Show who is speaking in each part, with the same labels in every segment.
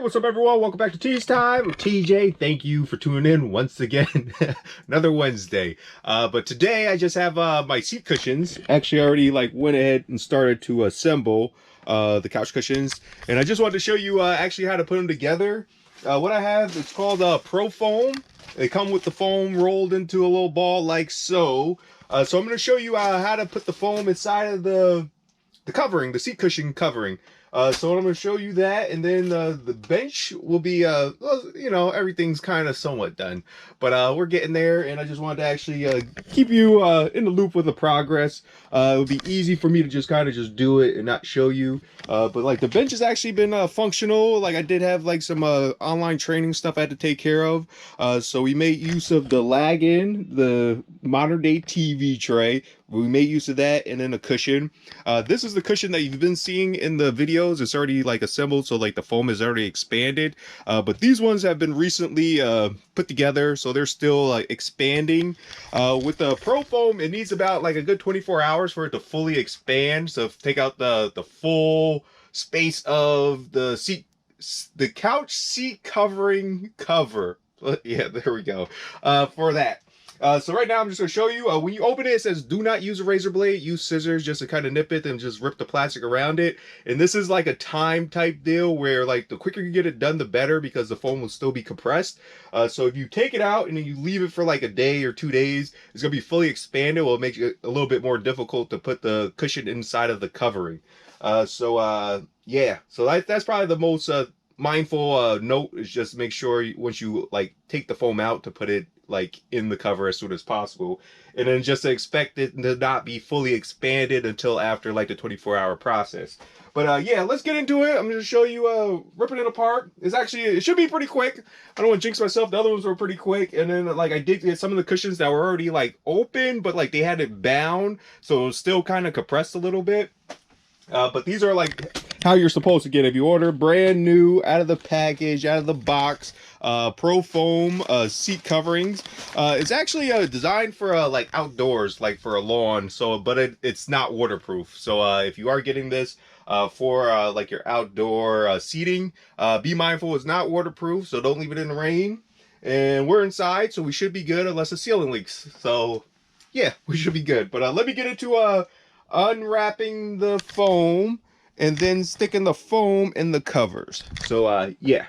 Speaker 1: What's up everyone? Welcome back to Tease Time. I'm TJ. Thank you for tuning in once again. Another Wednesday. But today I just have my seat cushions. Actually, I already went ahead and started to assemble the couch cushions. And I just wanted to show you actually how to put them together. What I have, it's called ProFoam. They come with the foam rolled into a little ball like so. So I'm going to show you how to put the foam inside of the covering, the seat cushion covering. So I'm going to show you that, and then the bench will be, well, you know, everything's kind of somewhat done, but we're getting there, and I just wanted to actually keep you in the loop with the progress. It would be easy for me to just kind of just do it and not show you, but like the bench has actually been functional. Like I did have like some online training stuff I had to take care of, so we made use of the lag-in, the modern day TV tray. We made use of that, and then a cushion. This is the cushion that you've been seeing in the videos. It's already like assembled, so like the foam is already expanded. But these ones have been recently put together, so they're still expanding. With the ProFoam, it needs about like a good 24 hours for it to fully expand. So take out the full space of the couch seat covering cover. Yeah, there we go. For that. So right now I'm just going to show you, when you open it, it says do not use a razor blade, use scissors just to kind of nip it and just rip the plastic around it. And this is like a time type deal where like the quicker you get it done, the better, because the foam will still be compressed. So if you take it out and then you leave it for like a day or 2 days, it's going to be fully expanded. Well, it makes it a little bit more difficult to put the cushion inside of the covering. Yeah, so that's probably the most mindful note, is just make sure once you like take the foam out to put it like in the cover as soon as possible, and then just expect it to not be fully expanded until after like the 24-hour process. But yeah, let's get into it. I'm going to show you ripping it apart. It should be pretty quick. I don't want to jinx myself. The other ones were pretty quick, and then like I did get some of the cushions that were already like open, but like they had it bound, so it was still kind of compressed a little bit. But these are like how you're supposed to get if you order brand new, out of the package, out of the box, ProFoam seat coverings. It's actually designed for like outdoors, like for a lawn. So, but it's not waterproof. So if you are getting this for like your outdoor seating, be mindful it's not waterproof. So don't leave it in the rain. And we're inside, so we should be good unless the ceiling leaks. So yeah, we should be good. But let me get into unwrapping the foam and then sticking the foam in the covers. So yeah,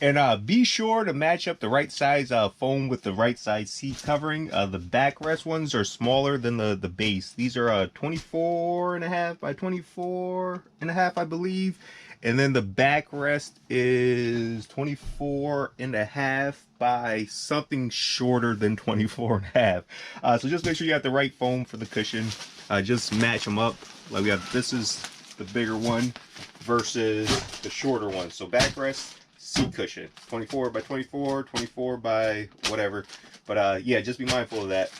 Speaker 1: and be sure to match up the right size foam with the right size seat covering. The backrest ones are smaller than the base. These are 24.5 by 24.5, I believe. And then the backrest is 24.5 by something shorter than 24.5. So just make sure you got the right foam for the cushion. Just match them up. Like we have, this is the bigger one versus the shorter one. So backrest, seat cushion, 24 by 24, 24 by whatever. But yeah, just be mindful of that.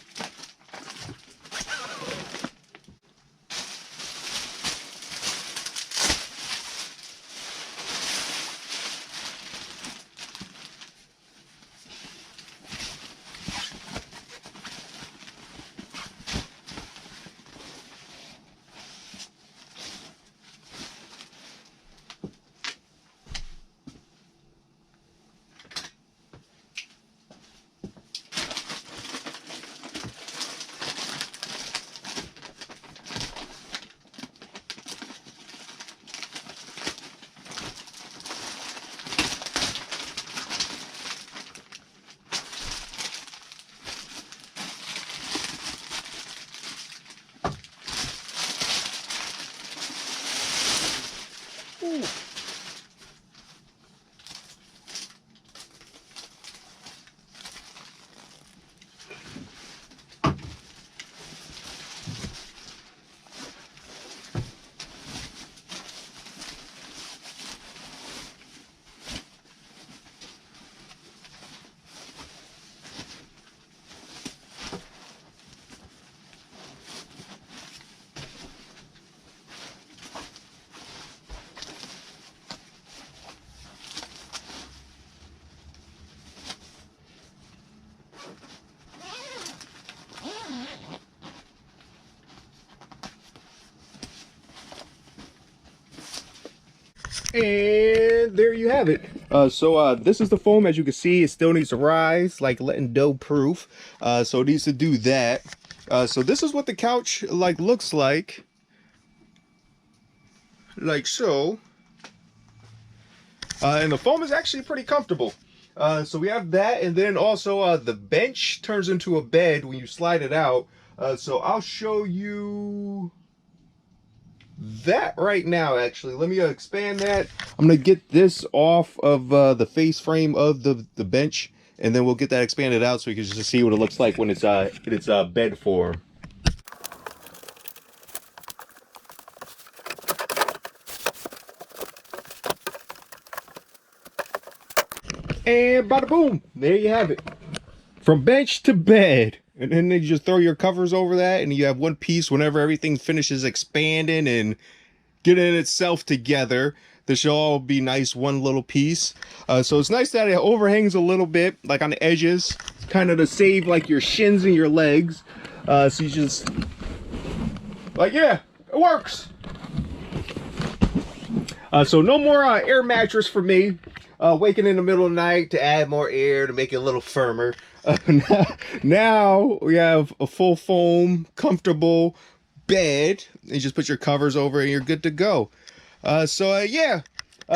Speaker 1: And there you have it. So this is the foam. As you can see, it still needs to rise, like letting dough proof. So it needs to do that. So this is what the couch like looks like so. And the foam is actually pretty comfortable. So we have that, and then also the bench turns into a bed when you slide it out. So I'll show you that right now. Actually, let me expand that. I'm gonna get this off of the face frame of the bench, and then we'll get that expanded out so you can just see what it looks like when it's in its bed form. And bada boom, there you have it. From bench to bed. And then you just throw your covers over that, and you have one piece whenever everything finishes expanding and getting itself together. This should all be nice, one little piece. So it's nice that it overhangs a little bit, like on the edges, kind of to save like your shins and your legs. So you just, like, yeah, it works. So no more air mattress for me. Waking in the middle of the night to add more air to make it a little firmer. Now we have a full foam, comfortable bed. You just put your covers over and you're good to go. Yeah.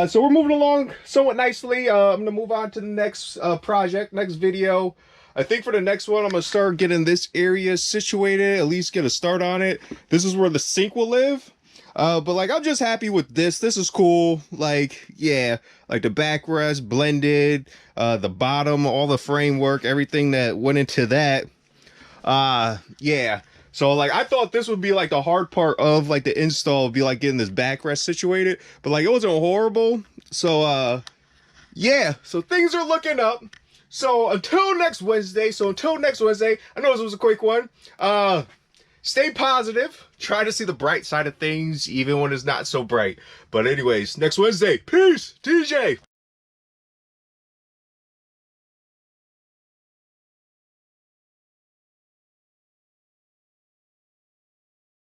Speaker 1: So we're moving along somewhat nicely. I'm gonna move on to the next project, next video. I think for the next one, I'm gonna start getting this area situated, at least get a start on it. This is where the sink will live. But like, I'm just happy with this. This is cool. Like, yeah, like the backrest blended, the bottom, all the framework, everything that went into that. Yeah. So like, I thought this would be like the hard part of like the install, would be like getting this backrest situated, but like it wasn't horrible. So yeah, so things are looking up. So until next Wednesday, I know this was a quick one. Stay positive. Try to see the bright side of things, even when it's not so bright. But anyways, next Wednesday. Peace, TJ.